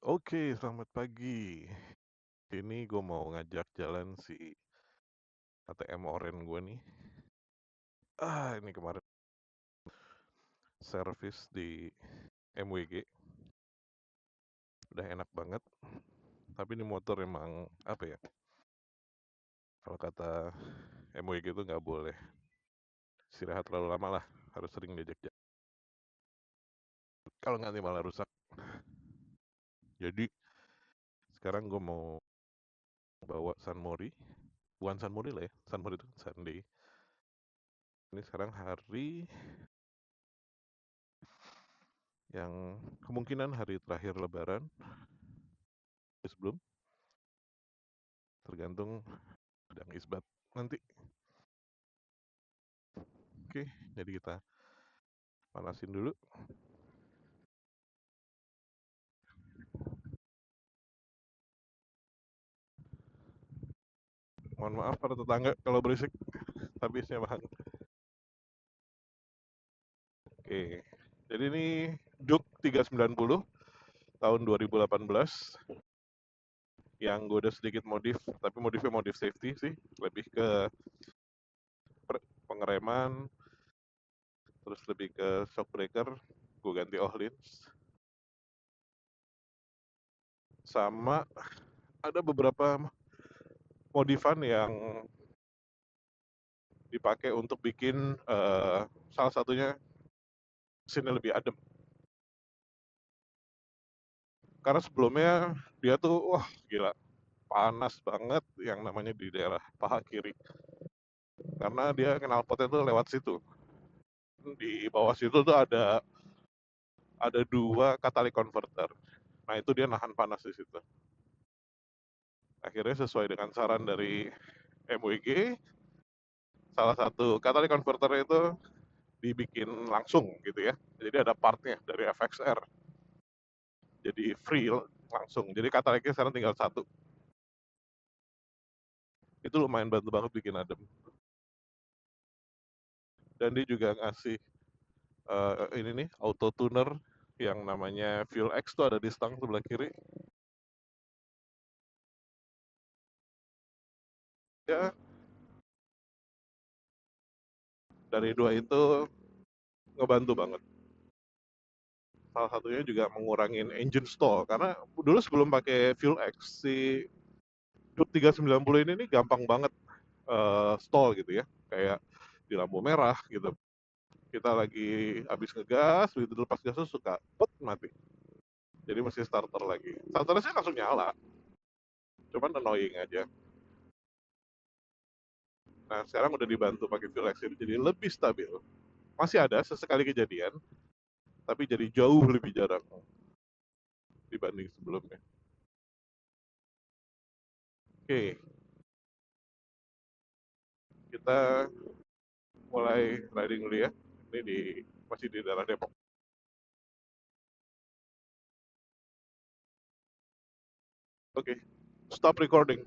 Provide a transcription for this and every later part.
Oke, selamat pagi. Ini gue mau ngajak jalan si ATM oren gue nih. Ini kemarin servis di MWG. Udah enak banget. Tapi ini motor emang, apa ya, kalau kata MWG itu nggak boleh istirahat terlalu lama lah. Harus sering diajak jalan. Kalau nggak nanti malah rusak. Jadi, sekarang gue mau bawa Sunmori. Bukan Sunmori lah ya. Sunmori itu Sunday. Ini sekarang hari yang kemungkinan hari terakhir Lebaran. Sebelum, tergantung sedang isbat nanti. Oke, jadi kita panasin dulu. Mohon maaf para tetangga kalau berisik, tapi saya paham. Oke, jadi ini Juke 390 tahun 2018 yang gue udah sedikit modif, tapi modifnya modif safety sih, lebih ke pengereman, terus lebih ke shock breaker, gue ganti oilings, sama ada beberapa modifan yang dipakai untuk bikin salah satunya mesinnya lebih adem. Karena sebelumnya dia tuh wah gila panas banget yang namanya di daerah paha kiri. Karena dia knalpotnya tuh lewat situ. Di bawah situ tuh ada dua catalytic converter. Nah itu dia nahan panas di situ. Akhirnya sesuai dengan saran dari MWG, salah satu catalytic converter itu dibikin langsung gitu ya. Jadi ada partnya dari FXR. Jadi free langsung. Jadi catalyticnya sekarang tinggal satu. Itu lumayan bantu banget bikin adem. Dan dia juga ngasih ini nih auto tuner yang namanya Fuel X tuh ada di stang sebelah kiri. Ya, dari dua itu ngebantu banget. Salah satunya juga mengurangin engine stall karena dulu sebelum pakai Fuel X si Juke 390 ini nih gampang banget stall gitu ya. Kayak di lampu merah gitu. Kita lagi habis ngegas, begitu lepas gas tuh suka mati. Jadi mesti starter lagi. Starternya sih langsung nyala. Cuman annoying aja. Nah, sekarang udah dibantu pakai Fuel X ini jadi lebih stabil. Masih ada sesekali kejadian, tapi jadi jauh lebih jarang dibanding sebelumnya. Oke, kita mulai riding dulu ya. Ini masih di daerah Depok. Oke, stop recording.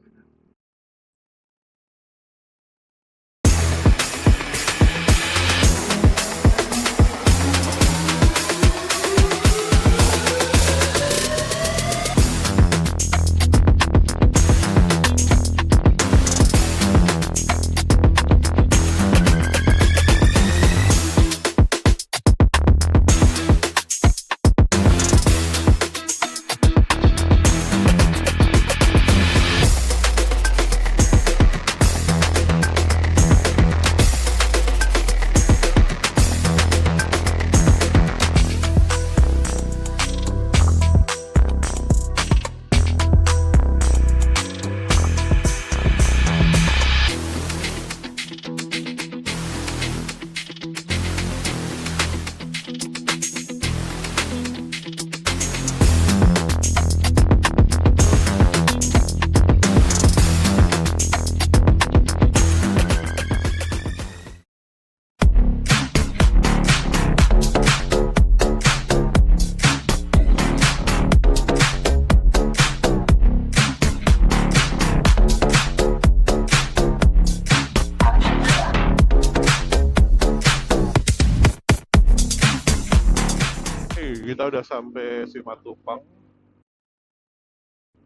Kita udah sampai Simatupang.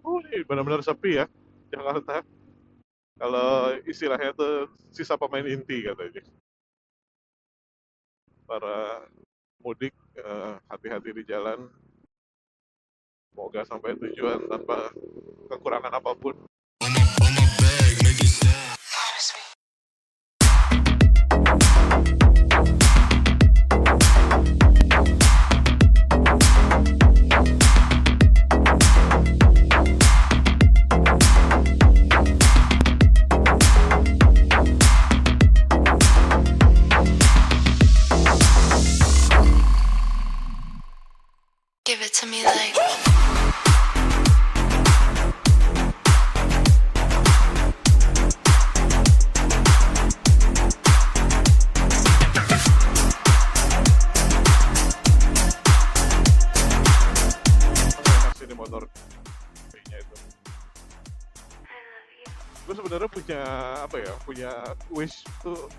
Oh, ini benar-benar sepi ya Jakarta. Kalau istilahnya tuh sisa pemain inti katanya. Para mudik hati-hati di jalan. Semoga sampai tujuan tanpa kekurangan apapun. Give it to me like enak sih ini motor kayaknya itu. Gue sebenarnya punya apa ya? Punya wish tuh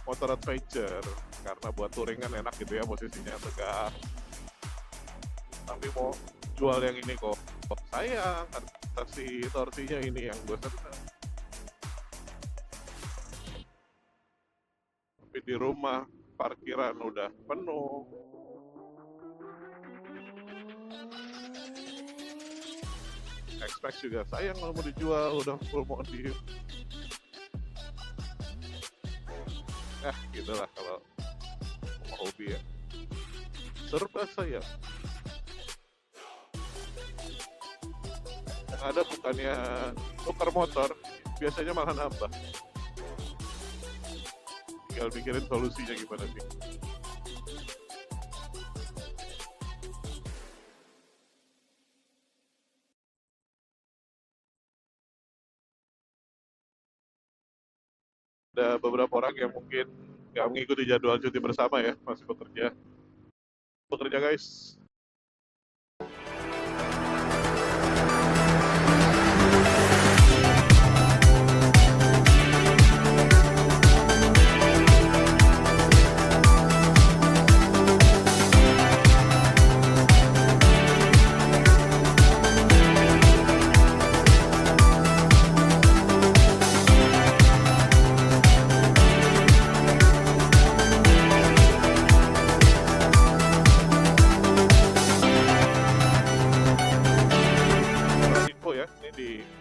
motor adventure karena buat touring kan enak gitu ya, posisinya tegak. Tapi mau jual yang ini kok sayang kan, torsinya ini yang gue seneng. Tapi di rumah parkiran udah penuh. X-Max juga sayang kalau mau dijual, udah full modif. Gitulah kalau mau hobi ya. Serba sayang. Yang ada bukannya tukar motor, biasanya malah nambah. Tinggal mikirin solusinya gimana sih. Ada beberapa orang yang mungkin nggak mengikuti jadwal cuti bersama ya, masih bekerja. Bekerja guys.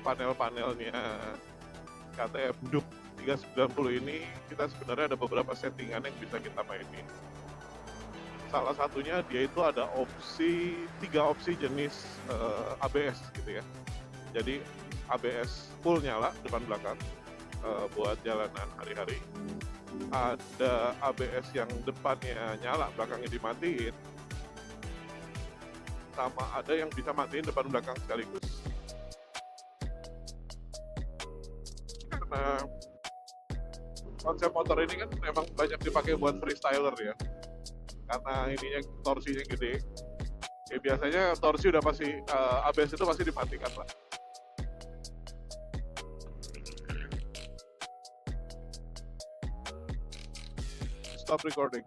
Panel-panelnya KTM Duke 390 ini kita sebenarnya ada beberapa settingan yang bisa kita mainin. Salah satunya dia itu ada tiga opsi jenis ABS gitu ya. Jadi ABS full nyala depan belakang buat jalanan hari-hari. Ada ABS yang depannya nyala belakangnya dimatiin. Sama ada yang bisa matiin depan belakang sekaligus. Karena konsep motor ini kan memang banyak dipakai buat freestyler ya, karena ininya torsinya gede ya, biasanya torsi udah pasti ABS itu pasti dimatikan lah. Stop recording.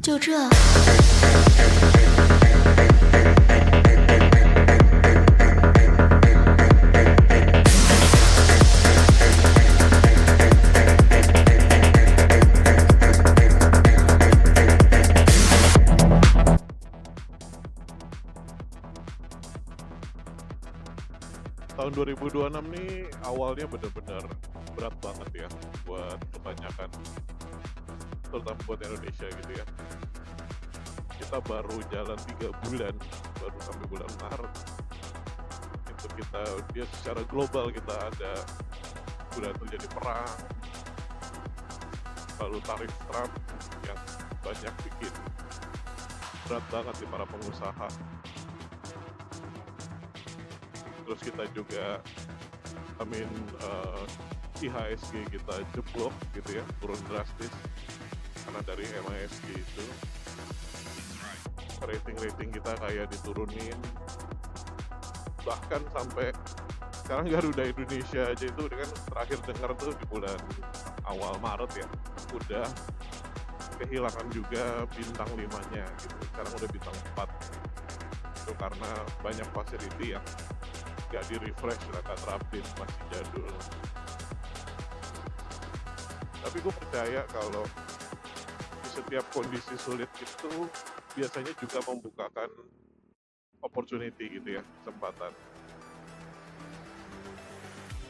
就这。Tahun 2026 nih awalnya benar-benar berat banget ya buat kebanyakan, terutama buat Indonesia gitu ya. Kita baru jalan 3 bulan, baru sampai bulan Maret. Itu dia secara global kita ada udah terjadi perang, lalu tarif Trump yang banyak bikin berat banget di para pengusaha. Terus kita juga IHSG kita jeblok gitu ya, turun drastis karena dari MISG itu rating kita kayak diturunin, bahkan sampai sekarang Garuda Indonesia aja itu kan terakhir dengar tuh di bulan awal Maret ya, udah kehilangan juga bintang 5-nya gitu, sekarang udah bintang 4 itu karena banyak facility yang gak di refresh, gak terupdate, masih jadul. Tapi gue percaya kalau di setiap kondisi sulit itu biasanya juga membukakan opportunity gitu ya, kesempatan.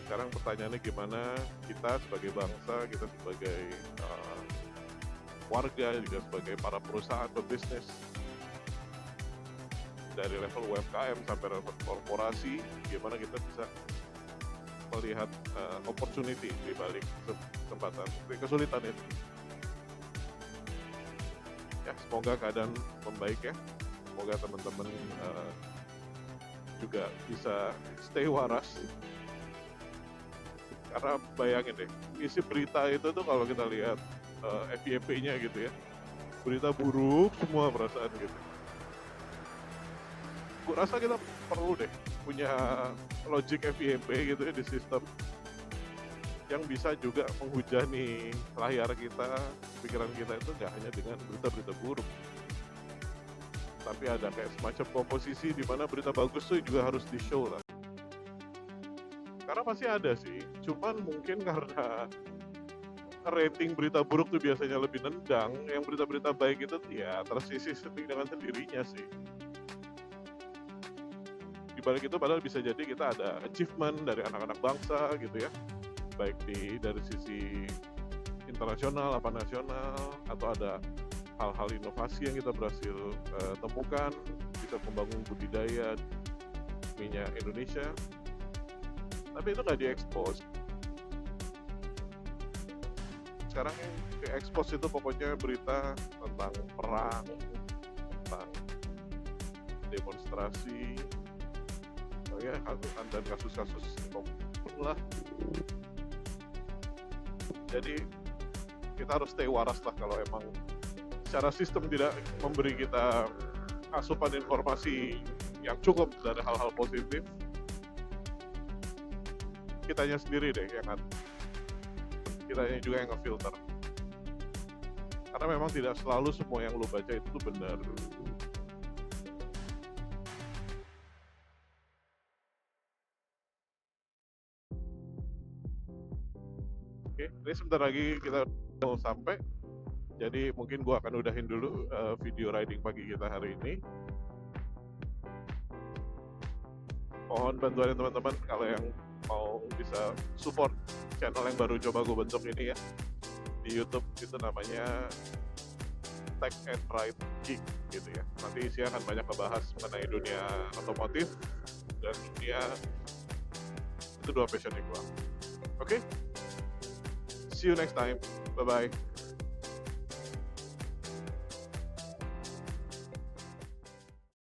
Sekarang pertanyaannya gimana kita sebagai bangsa, kita sebagai warga, juga sebagai para perusahaan pebisnis, dari level UMKM sampai level korporasi, gimana kita bisa melihat opportunity di balik kesempatan, kesulitan itu. Ya, semoga keadaan membaik ya. Semoga teman-teman juga bisa stay waras. Karena bayangin deh, isi berita itu tuh kalau kita lihat FYP-nya gitu ya, berita buruk semua perasaan gitu. Gue rasa kita perlu deh punya logic FYP gitu ya di sistem yang bisa juga menghujani layar kita, pikiran kita itu nggak hanya dengan berita-berita buruk, tapi ada kayak semacam komposisi di mana berita bagus tuh juga harus di show lah. Karena pasti ada sih, cuman mungkin karena rating berita buruk tuh biasanya lebih nendang, yang berita-berita baik itu ya tersisih dengan sendirinya sih. Di balik itu padahal bisa jadi kita ada achievement dari anak-anak bangsa gitu ya, baik dari sisi internasional apa nasional, atau ada hal-hal inovasi yang kita berhasil temukan, bisa membangun budidaya minyak Indonesia, tapi itu nggak diekspos. Sekarang yang diekspos itu pokoknya berita tentang perang, tentang demonstrasi, ya, dan kasus-kasus lah. Jadi kita harus stay waras lah kalau emang secara sistem tidak memberi kita asupan informasi yang cukup dari hal-hal positif. Kitanya sendiri deh yang kitanya juga yang ngefilter. Karena memang tidak selalu semua yang lo baca itu benar. Oke, ini sebentar lagi kita mau sampai. Jadi mungkin gua akan udahin dulu video riding pagi kita hari ini. Mohon bantuan teman-teman kalau yang mau bisa support channel yang baru coba gue bentuk ini ya. Di YouTube itu namanya Tech and Ride Geek gitu ya. Nanti isinya akan banyak ngebahas mengenai dunia otomotif dan dunia itu dua passion gue. Oke? See you next time. Bye-bye.